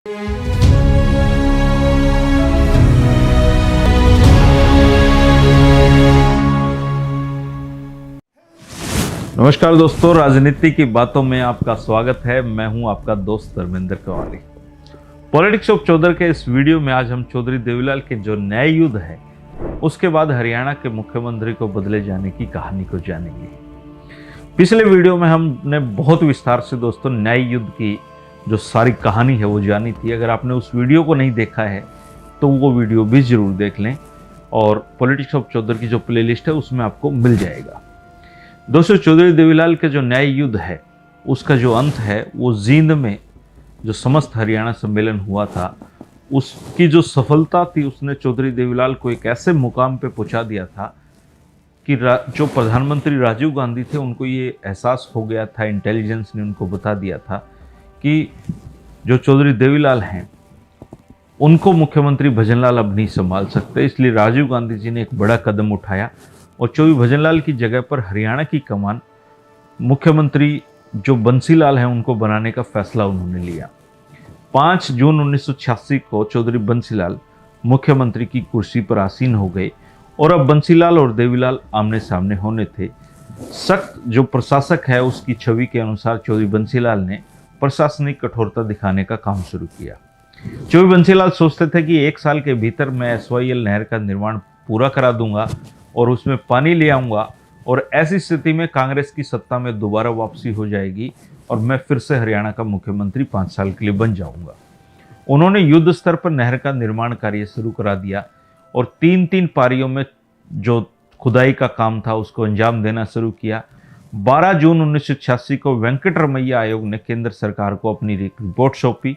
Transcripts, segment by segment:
नमस्कार दोस्तों, राजनीति की बातों में आपका स्वागत है। मैं हूं आपका दोस्त धर्मेंद्र कवाली। पॉलिटिक्स ऑफ चौधर के इस वीडियो में आज हम चौधरी देवीलाल के जो न्याय युद्ध है उसके बाद हरियाणा के मुख्यमंत्री को बदले जाने की कहानी को जानेंगे। पिछले वीडियो में हमने बहुत विस्तार से दोस्तों न्याय युद्ध की जो सारी कहानी है वो जानी थी। अगर आपने उस वीडियो को नहीं देखा है तो वो वीडियो भी जरूर देख लें और पॉलिटिक्स ऑफ चौधर की जो प्लेलिस्ट है उसमें आपको मिल जाएगा। दोस्तों, चौधरी देवीलाल के जो न्याय युद्ध है उसका जो अंत है वो जींद में जो समस्त हरियाणा सम्मेलन हुआ था उसकी जो सफलता थी उसने चौधरी देवीलाल को एक ऐसे मुकाम पे पहुंचा दिया था कि जो प्रधानमंत्री राजीव गांधी थे उनको ये एहसास हो गया था, इंटेलिजेंस ने उनको बता दिया था कि जो चौधरी देवीलाल हैं उनको मुख्यमंत्री भजनलाल अब नहीं संभाल सकते। इसलिए राजीव गांधी जी ने एक बड़ा कदम उठाया और चौधरी भजनलाल की जगह पर हरियाणा की कमान मुख्यमंत्री जो बंसीलाल हैं उनको बनाने का फैसला उन्होंने लिया। 5 जून 1986 को चौधरी बंसीलाल मुख्यमंत्री की कुर्सी पर आसीन हो गए और अब बंसीलाल और देवीलाल आमने सामने होने थे। सख्त जो प्रशासक है उसकी छवि के अनुसार चौधरी बंसीलाल ने प्रशासनिक कठोरता दिखाने का काम शुरू किया। चौधरी बंसीलाल सोचते थे कि 1 साल के भीतर मैं SYL नहर का निर्माण पूरा करा दूंगा और उसमें पानी ले आऊंगा और ऐसी स्थिति में कांग्रेस की सत्ता में दोबारा वापसी हो जाएगी और मैं फिर से हरियाणा का मुख्यमंत्री 5 साल के लिए बन जाऊंगा। उन्होंने युद्ध स्तर पर नहर का निर्माण कार्य शुरू करा दिया और 3-3 पारियों में जो खुदाई का काम था उसको अंजाम देना शुरू किया। 12 जून 1986 को वेंकटरमैया आयोग ने केंद्र सरकार को अपनी रिपोर्ट सौंपी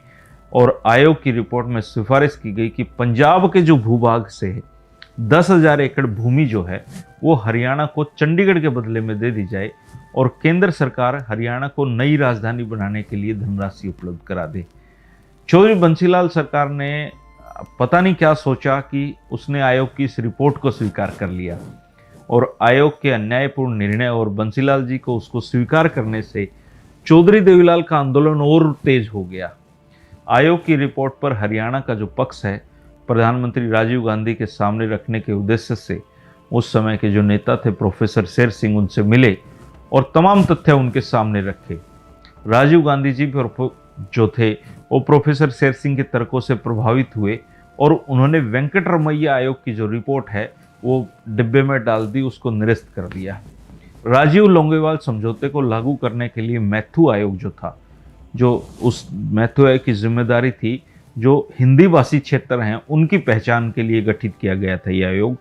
और आयोग की रिपोर्ट में सिफारिश की गई कि पंजाब के जो भूभाग से 10,000 एकड़ भूमि जो है वो हरियाणा को चंडीगढ़ के बदले में दे दी जाए और केंद्र सरकार हरियाणा को नई राजधानी बनाने के लिए धनराशि उपलब्ध करा दे। चौधरी बंसीलाल सरकार ने पता नहीं क्या सोचा कि उसने आयोग की इस रिपोर्ट को स्वीकार कर लिया और आयोग के अन्यायपूर्ण निर्णय और बंसीलाल जी को उसको स्वीकार करने से चौधरी देवीलाल का आंदोलन और तेज हो गया। आयोग की रिपोर्ट पर हरियाणा का जो पक्ष है प्रधानमंत्री राजीव गांधी के सामने रखने के उद्देश्य से उस समय के जो नेता थे प्रोफेसर शेर सिंह उनसे मिले और तमाम तथ्य उनके सामने रखे। राजीव गांधी जी जो थे वो प्रोफेसर शेर सिंह के तर्कों से प्रभावित हुए और उन्होंने वेंकटरमैया आयोग की जो रिपोर्ट है वो डिब्बे में डाल दी, उसको निरस्त कर दिया। राजीव लोंगेवाल समझौते को लागू करने के लिए मैथ्यू आयोग जो था, जो उस मैथ्यू आयोग की जिम्मेदारी थी जो हिंदी भाषी क्षेत्र हैं उनकी पहचान के लिए गठित किया गया था यह आयोग,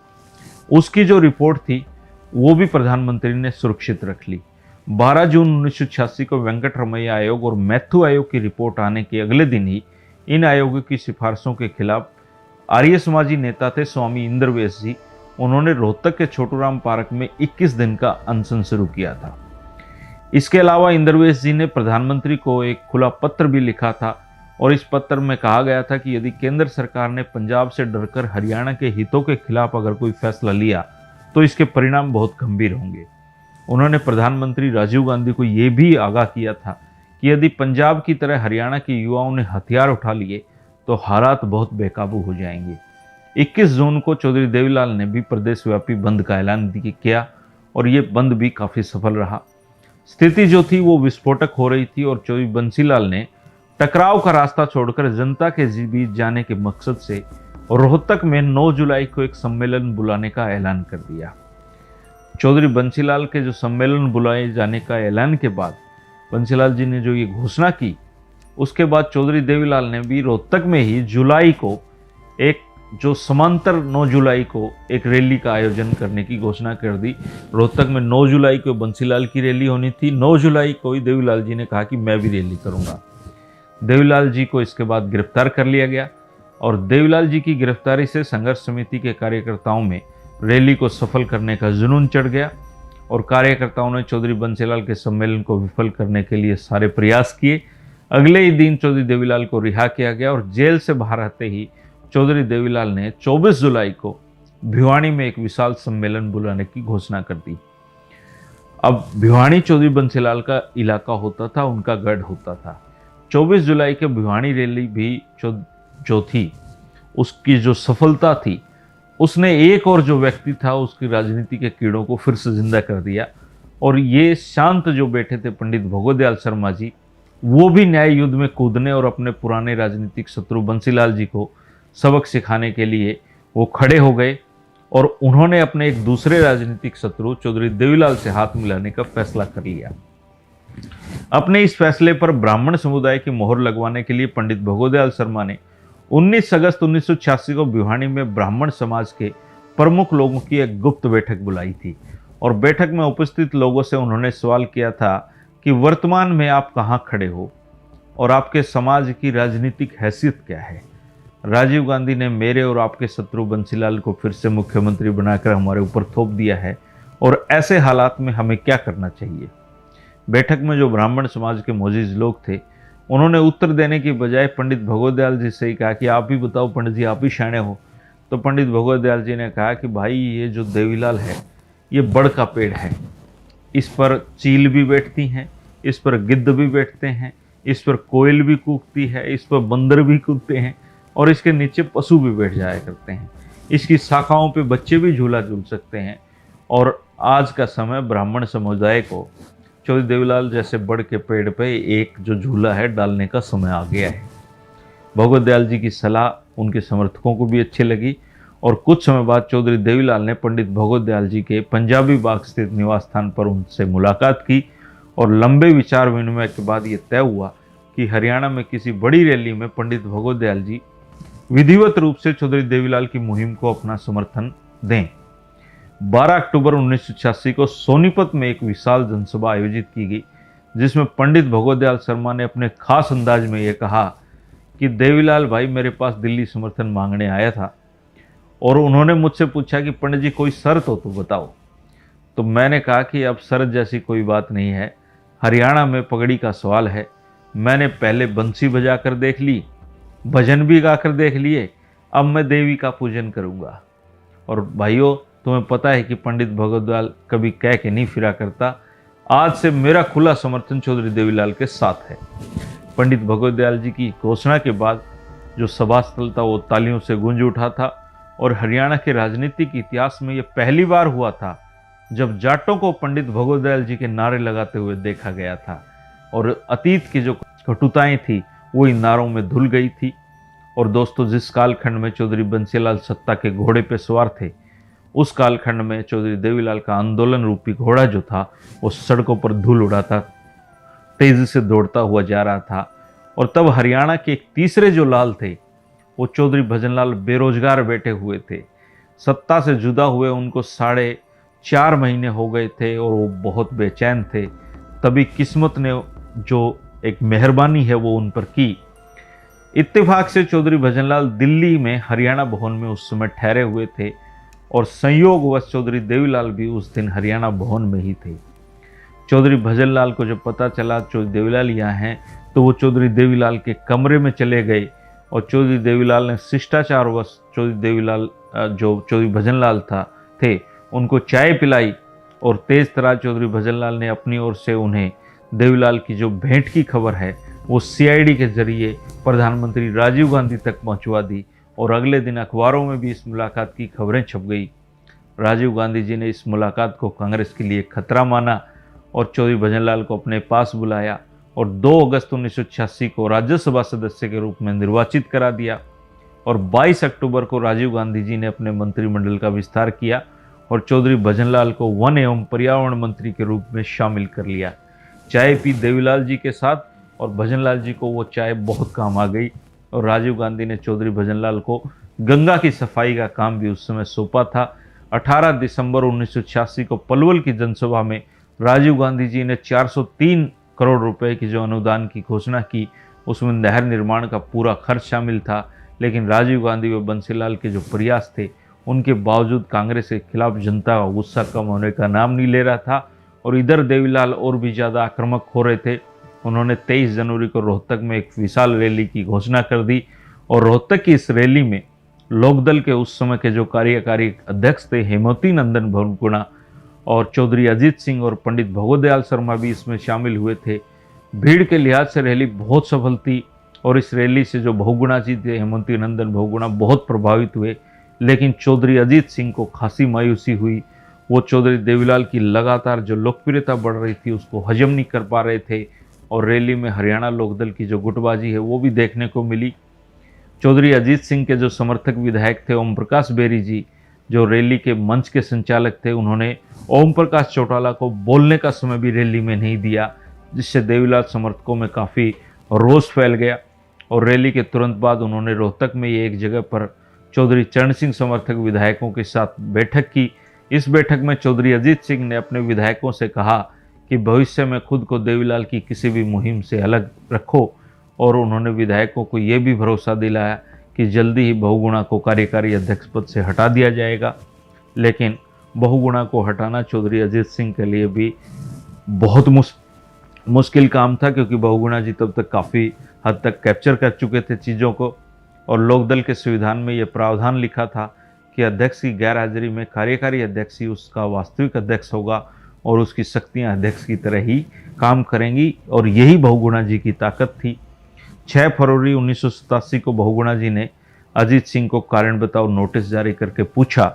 उसकी जो रिपोर्ट थी वो भी प्रधानमंत्री ने सुरक्षित रख ली। 12 जून 1986 को वेंकटरमैया आयोग और मैथ्यू आयोग की रिपोर्ट आने के अगले दिन ही इन आयोगों की सिफारिशों के खिलाफ आर्य समाजी नेता थे स्वामी इंद्रवेश जी, उन्होंने रोहतक के छोटूराम पार्क में 21 दिन का अनशन शुरू किया था। इसके अलावा इंद्रवेश जी ने प्रधानमंत्री को एक खुला पत्र भी लिखा था और इस पत्र में कहा गया था कि यदि केंद्र सरकार ने पंजाब से डरकर हरियाणा के हितों के खिलाफ अगर कोई फैसला लिया तो इसके परिणाम बहुत गंभीर होंगे। उन्होंने प्रधानमंत्री राजीव गांधी को यह भी आगाह किया था कि यदि पंजाब की तरह हरियाणा के युवाओं ने हथियार उठा लिए तो हालात बहुत बेकाबू हो जाएंगे। 21 जून को चौधरी देवीलाल ने भी प्रदेशव्यापी बंद का ऐलान किया और ये बंद भी काफ़ी सफल रहा। स्थिति जो थी वो विस्फोटक हो रही थी और चौधरी बंसीलाल ने टकराव का रास्ता छोड़कर जनता के बीच जाने के मकसद से रोहतक में 9 जुलाई को एक सम्मेलन बुलाने का ऐलान कर दिया। चौधरी बंसीलाल के जो सम्मेलन बुलाए जाने का ऐलान के बाद बंसीलाल जी ने जो ये घोषणा की उसके बाद चौधरी देवीलाल ने भी रोहतक में ही जुलाई को एक जो समांतर 9 जुलाई को एक रैली का आयोजन करने की घोषणा कर दी। रोहतक में 9 जुलाई को बंसीलाल की रैली होनी थी, 9 जुलाई को ही देवीलाल जी ने कहा कि मैं भी रैली करूंगा। देवीलाल जी को इसके बाद गिरफ्तार कर लिया गया और देवीलाल जी की गिरफ्तारी से संघर्ष समिति के कार्यकर्ताओं में रैली को सफल करने का जुनून चढ़ गया और कार्यकर्ताओं ने चौधरी बंसीलाल के सम्मेलन को विफल करने के लिए सारे प्रयास किए। अगले ही दिन चौधरी देवीलाल को रिहा किया गया और जेल से बाहर आते ही चौधरी देवीलाल ने 24 जुलाई को भिवानी में एक विशाल सम्मेलन बुलाने की घोषणा कर दी। अब भिवानी चौधरी बंसीलाल का इलाका होता था, उनका गढ़ होता था। 24 जुलाई के भिवानी रैली भी जो थी, उसकी जो सफलता थी, उसने एक और जो व्यक्ति था उसकी राजनीति के कीड़ों को फिर से जिंदा कर दिया। और ये शांत जो बैठे थे पंडित भगवदयाल शर्मा जी, वो भी न्याय युद्ध में कूदने और अपने पुराने राजनीतिक शत्रु बंसीलाल जी को सबक सिखाने के लिए वो खड़े हो गए और उन्होंने अपने एक दूसरे राजनीतिक शत्रु चौधरी देवीलाल से हाथ मिलाने का फैसला कर लिया। अपने इस फैसले पर ब्राह्मण समुदाय की मोहर लगवाने के लिए पंडित भगवदयाल शर्मा ने 19 अगस्त 1986 को भिवानी में ब्राह्मण समाज के प्रमुख लोगों की एक गुप्त बैठक बुलाई थी और बैठक में उपस्थित लोगों से उन्होंने सवाल किया था कि वर्तमान में आप कहाँ खड़े हो और आपके समाज की राजनीतिक हैसियत क्या है। राजीव गांधी ने मेरे और आपके शत्रु बंसीलाल को फिर से मुख्यमंत्री बनाकर हमारे ऊपर थोप दिया है और ऐसे हालात में हमें क्या करना चाहिए। बैठक में जो ब्राह्मण समाज के मोजीज लोग थे, उन्होंने उत्तर देने की बजाय पंडित भगवदयाल जी से ही कहा कि आप ही बताओ पंडित जी, आप ही शाणे हो। तो पंडित भगवदयाल जी ने कहा कि भाई, ये जो देवीलाल है ये बड़ का पेड़ है, इस पर चील भी बैठती हैं, इस पर गिद्ध भी बैठते हैं, इस पर कोयल भी कूकती है, इस पर बंदर भी कूदते हैं और इसके नीचे पशु भी बैठ जाया करते हैं। इसकी शाखाओं पे बच्चे भी झूला झूल सकते हैं और आज का समय ब्राह्मण समुदाय को चौधरी देवीलाल जैसे बड़ के पेड़ पे एक जो झूला है डालने का समय आ गया है। भगवदयाल जी की सलाह उनके समर्थकों को भी अच्छी लगी और कुछ समय बाद चौधरी देवीलाल ने पंडित भगवदयाल जी के पंजाबी बाग स्थित निवास स्थान पर उनसे मुलाकात की और लंबे विचार विनिमय के बाद ये तय हुआ कि हरियाणा में किसी बड़ी रैली में पंडित भगवदयाल जी विधिवत रूप से चौधरी देवीलाल की मुहिम को अपना समर्थन दें। 12 अक्टूबर 1986 को सोनीपत में एक विशाल जनसभा आयोजित की गई, जिसमें पंडित भगवदयाल शर्मा ने अपने खास अंदाज में यह कहा कि देवीलाल भाई मेरे पास दिल्ली समर्थन मांगने आया था और उन्होंने मुझसे पूछा कि पंडित जी कोई शर्त हो तो बताओ। तो मैंने कहा कि अब शर्त जैसी कोई बात नहीं है, हरियाणा में पगड़ी का सवाल है। मैंने पहले बंसी बजा कर देख ली, भजन भी गाकर देख लिए, अब मैं देवी का पूजन करूंगा। और भाइयों, तुम्हें पता है कि पंडित भगवदयाल कभी कह के नहीं फिरा करता। आज से मेरा खुला समर्थन चौधरी देवीलाल के साथ है। पंडित भगवदयाल जी की घोषणा के बाद जो सभा स्थल था वो तालियों से गूंज उठा था और हरियाणा के राजनीतिक इतिहास में यह पहली बार हुआ था जब जाटों को पंडित भगवदयाल जी के नारे लगाते हुए देखा गया था और अतीत की जो कटुताएं थी वो इन नारों में धुल गई थी। और दोस्तों, जिस कालखंड में चौधरी बंसीलाल सत्ता के घोड़े पे सवार थे, उस कालखंड में चौधरी देवीलाल का आंदोलन रूपी घोड़ा जो था वो सड़कों पर धूल उड़ाता तेजी से दौड़ता हुआ जा रहा था। और तब हरियाणा के एक तीसरे जो लाल थे वो चौधरी भजनलाल बेरोजगार बैठे हुए थे। सत्ता से जुदा हुए उनको 4.5 महीने हो गए थे और वो बहुत बेचैन थे। तभी किस्मत ने जो एक मेहरबानी है वो उन पर की। इत्तेफाक से चौधरी भजनलाल दिल्ली में हरियाणा भवन में उस समय ठहरे हुए थे और संयोगवश चौधरी देवीलाल भी उस दिन हरियाणा भवन में ही थे। चौधरी भजनलाल को जब पता चला चौधरी देवीलाल यहाँ हैं तो वो चौधरी देवीलाल के कमरे में चले गए और चौधरी देवीलाल ने शिष्टाचारवश चौधरी देवीलाल जो चौधरी भजनलाल थे उनको चाय पिलाई और तेज तरार चौधरी भजनलाल ने अपनी ओर से उन्हें देवीलाल की जो भेंट की खबर है वो सीआईडी के जरिए प्रधानमंत्री राजीव गांधी तक पहुंचवा दी और अगले दिन अखबारों में भी इस मुलाकात की खबरें छप गई। राजीव गांधी जी ने इस मुलाकात को कांग्रेस के लिए खतरा माना और चौधरी भजनलाल को अपने पास बुलाया और 2 अगस्त 1986 को राज्यसभा सदस्य के रूप में निर्वाचित करा दिया और 22 अक्टूबर को राजीव गांधी जी ने अपने मंत्रिमंडल का विस्तार किया और चौधरी भजनलाल को वन एवं पर्यावरण मंत्री के रूप में शामिल कर लिया। चाय पी देवीलाल जी के साथ और भजनलाल जी को वो चाय बहुत काम आ गई और राजीव गांधी ने चौधरी भजनलाल को गंगा की सफाई का काम भी उस समय सौंपा था। 18 दिसंबर 1986 को पलवल की जनसभा में राजीव गांधी जी ने 403 करोड़ रुपए की जो अनुदान की घोषणा की, उसमें नहर निर्माण का पूरा खर्च शामिल था। लेकिन राजीव गांधी व बंसीलाल के जो प्रयास थे उनके बावजूद कांग्रेस के खिलाफ जनता का गुस्सा कम होने का नाम नहीं ले रहा था और इधर देवीलाल और भी ज़्यादा आक्रामक हो रहे थे। उन्होंने 23 जनवरी को रोहतक में एक विशाल रैली की घोषणा कर दी और रोहतक की इस रैली में लोकदल के उस समय के जो कार्यकारी अध्यक्ष थे हेमवती नंदन भवनकुणा और चौधरी अजीत सिंह और पंडित भगवदयाल शर्मा भी इसमें शामिल हुए थे। भीड़ के लिहाज से रैली बहुत सफल थी और इस रैली से जो बहुगुणा जी थे, हेमंती नंदन बहुगुणा, बहुत प्रभावित हुए। लेकिन चौधरी अजीत सिंह को खासी मायूसी हुई। वो चौधरी देवीलाल की लगातार जो लोकप्रियता बढ़ रही थी उसको हजम नहीं कर पा रहे थे और रैली में हरियाणा लोकदल की जो गुटबाजी है वो भी देखने को मिली। चौधरी अजीत सिंह के जो समर्थक विधायक थे ओम प्रकाश बेरी जी, जो रैली के मंच के संचालक थे, उन्होंने ओम प्रकाश चौटाला को बोलने का समय भी रैली में नहीं दिया, जिससे देवीलाल समर्थकों में काफ़ी रोष फैल गया। और रैली के तुरंत बाद उन्होंने रोहतक में एक जगह पर चौधरी चरण सिंह समर्थक विधायकों के साथ बैठक की। इस बैठक में चौधरी अजीत सिंह ने अपने विधायकों से कहा कि भविष्य में खुद को देवीलाल की किसी भी मुहिम से अलग रखो और उन्होंने विधायकों को ये भी भरोसा दिलाया कि जल्दी ही बहुगुणा को कार्यकारी अध्यक्ष पद से हटा दिया जाएगा। लेकिन बहुगुणा को हटाना चौधरी अजीत सिंह के लिए भी बहुत मुश्किल काम था, क्योंकि बहुगुणा जी तब तक काफ़ी हद तक कैप्चर कर चुके थे चीज़ों को और लोकदल के संविधान में ये प्रावधान लिखा था कि अध्यक्ष की गैर हाजिरी में कार्यकारी अध्यक्ष ही उसका वास्तविक अध्यक्ष होगा और उसकी शक्तियाँ अध्यक्ष की तरह ही काम करेंगी और यही बहुगुणा जी की ताकत थी। 6 फरवरी 1987 को बहुगुणा जी ने अजीत सिंह को कारण बताओ नोटिस जारी करके पूछा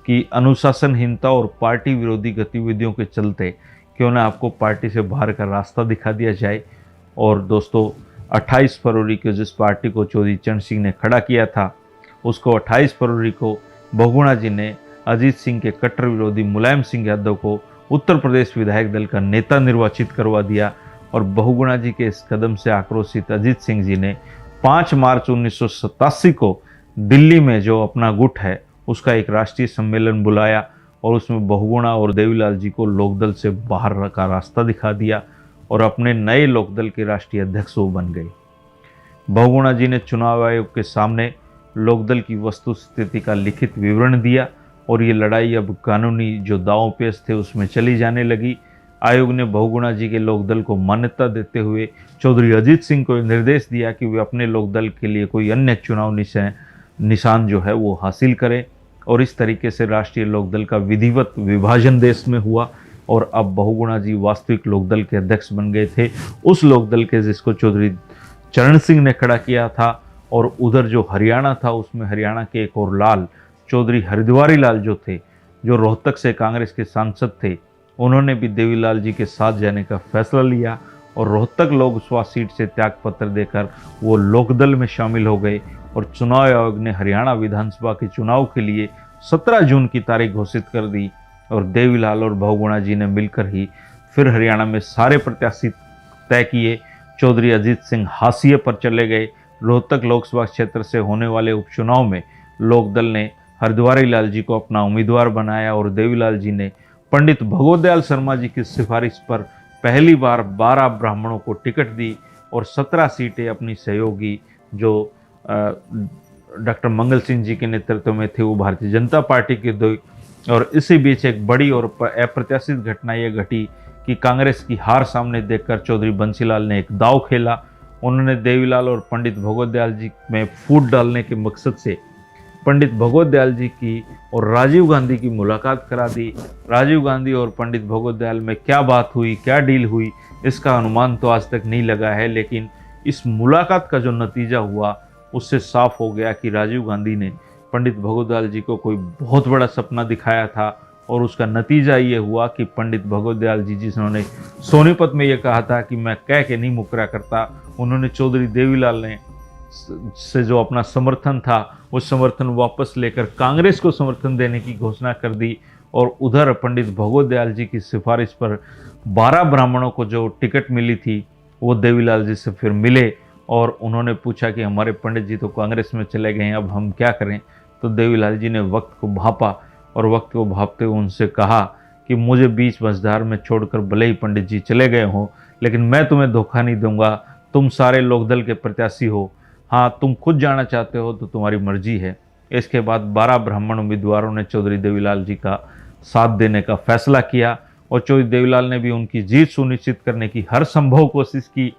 कि अनुशासनहीनता और पार्टी विरोधी गतिविधियों के चलते क्यों ना आपको पार्टी से बाहर का रास्ता दिखा दिया जाए। और दोस्तों 28 फरवरी को जिस पार्टी को चौधरी चरण सिंह ने खड़ा किया था उसको 28 फरवरी को बहुगुणा जी ने अजीत सिंह के कट्टर विरोधी मुलायम सिंह यादव को उत्तर प्रदेश विधायक दल का नेता निर्वाचित करवा दिया। और बहुगुणा जी के इस कदम से आक्रोशित अजीत सिंह जी ने 5 मार्च 1987 को दिल्ली में जो अपना गुट है उसका एक राष्ट्रीय सम्मेलन बुलाया और उसमें बहुगुणा और देवीलाल जी को लोकदल से बाहर का रास्ता दिखा दिया और अपने नए लोकदल के राष्ट्रीय अध्यक्ष वो बन गए। बहुगुणा जी ने चुनाव आयोग के सामने लोकदल की वस्तु स्थिति का लिखित विवरण दिया और ये लड़ाई अब कानूनी जो दांव पेच थे उसमें चली जाने लगी। आयोग ने बहुगुणा जी के लोकदल को मान्यता देते हुए चौधरी अजीत सिंह को निर्देश दिया कि वे अपने लोकदल के लिए कोई अन्य चुनाव निशान जो है वो हासिल करें और इस तरीके से राष्ट्रीय लोकदल का विधिवत विभाजन देश में हुआ और अब बहुगुणा जी वास्तविक लोकदल के अध्यक्ष बन गए थे, उस लोकदल के जिसको चौधरी चरण सिंह ने खड़ा किया था। और उधर जो हरियाणा था उसमें हरियाणा के एक और लाल चौधरी हरिद्वारी लाल जो थे, जो रोहतक से कांग्रेस के सांसद थे, उन्होंने भी देवीलाल जी के साथ जाने का फैसला लिया और रोहतक लोकसभा सीट से त्यागपत्र देकर वो लोकदल में शामिल हो गए। और चुनाव आयोग ने हरियाणा विधानसभा के चुनाव के लिए 17 जून की तारीख घोषित कर दी और देवीलाल और बहुगुणा जी ने मिलकर ही फिर हरियाणा में सारे प्रत्याशी तय किए। चौधरी अजीत सिंह हाशिए पर चले गए। रोहतक लोकसभा क्षेत्र से होने वाले उपचुनाव में लोकदल ने हरिद्वारी लाल जी को अपना उम्मीदवार बनाया और देवीलाल जी ने पंडित भगवत दयाल शर्मा जी की सिफारिश पर पहली बार 12 ब्राह्मणों को टिकट दी और 17 सीटें अपनी सहयोगी जो डॉक्टर मंगल सिंह जी के नेतृत्व में थे वो भारतीय जनता पार्टी के दो। और इसी बीच एक बड़ी और अप्रत्याशित घटना यह घटी कि कांग्रेस की हार सामने देखकर चौधरी बंसीलाल ने एक दांव खेला। उन्होंने देवीलाल और पंडित भगवत दयाल जी में फूट डालने के मकसद से पंडित भगवत दयाल जी की और राजीव गांधी की मुलाकात करा दी। राजीव गांधी और पंडित भगवत दयाल में क्या बात हुई, क्या डील हुई, इसका अनुमान तो आज तक नहीं लगा है, लेकिन इस मुलाकात का जो नतीजा हुआ उससे साफ हो गया कि राजीव गांधी ने पंडित भगवत दयाल जी को कोई बहुत बड़ा सपना दिखाया था और उसका नतीजा ये हुआ कि पंडित भगवत दयाल जी जिन्होंने सोनीपत में ये कहा था कि मैं कह के नहीं मुकरा करता, उन्होंने चौधरी देवीलाल ने से जो अपना समर्थन था वो समर्थन वापस लेकर कांग्रेस को समर्थन देने की घोषणा कर दी। और उधर पंडित भगवत दयाल जी की सिफारिश पर 12 ब्राह्मणों को जो टिकट मिली थी वो देवीलाल जी से फिर मिले और उन्होंने पूछा कि हमारे पंडित जी तो कांग्रेस में चले गए हैं, अब हम क्या करें। तो देवीलाल जी ने वक्त को भांपा और वक्त को भांपते हुए उनसे कहा कि मुझे बीच मझधार में छोड़कर भले ही पंडित जी चले गए हों, लेकिन मैं तुम्हें धोखा नहीं दूंगा। तुम सारे लोकदल के प्रत्याशी हो, हाँ तुम खुद जाना चाहते हो तो तुम्हारी मर्जी है। इसके बाद 12 ब्राह्मण उम्मीदवारों ने चौधरी देवीलाल जी का साथ देने का फैसला किया और चौधरी देवीलाल ने भी उनकी जीत सुनिश्चित करने की हर संभव कोशिश की।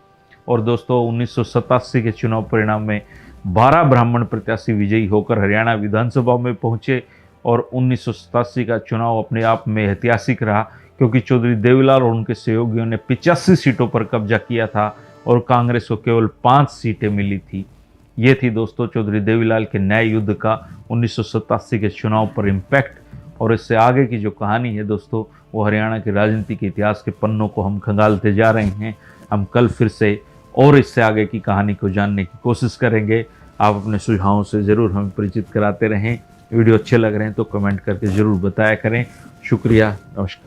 और दोस्तों 1987 के चुनाव परिणाम में 12 ब्राह्मण प्रत्याशी विजयी होकर हरियाणा विधानसभा में पहुंचे और 1987 का चुनाव अपने आप में ऐतिहासिक रहा, क्योंकि चौधरी देवीलाल और उनके सहयोगियों ने 85 सीटों पर कब्जा किया था और कांग्रेस को केवल 5 सीटें मिली थी। ये थी दोस्तों चौधरी देवीलाल के न्याय युद्ध का 1987 के चुनाव पर इम्पैक्ट। और इससे आगे की जो कहानी है दोस्तों, वो हरियाणा के राजनीति के इतिहास के पन्नों को हम खंगालते जा रहे हैं। हम कल फिर से और इससे आगे की कहानी को जानने की कोशिश करेंगे। आप अपने सुझावों से ज़रूर हमें परिचित कराते रहें। वीडियो अच्छे लग रहे हैं तो कमेंट करके ज़रूर बताया करें। शुक्रिया, नमस्कार।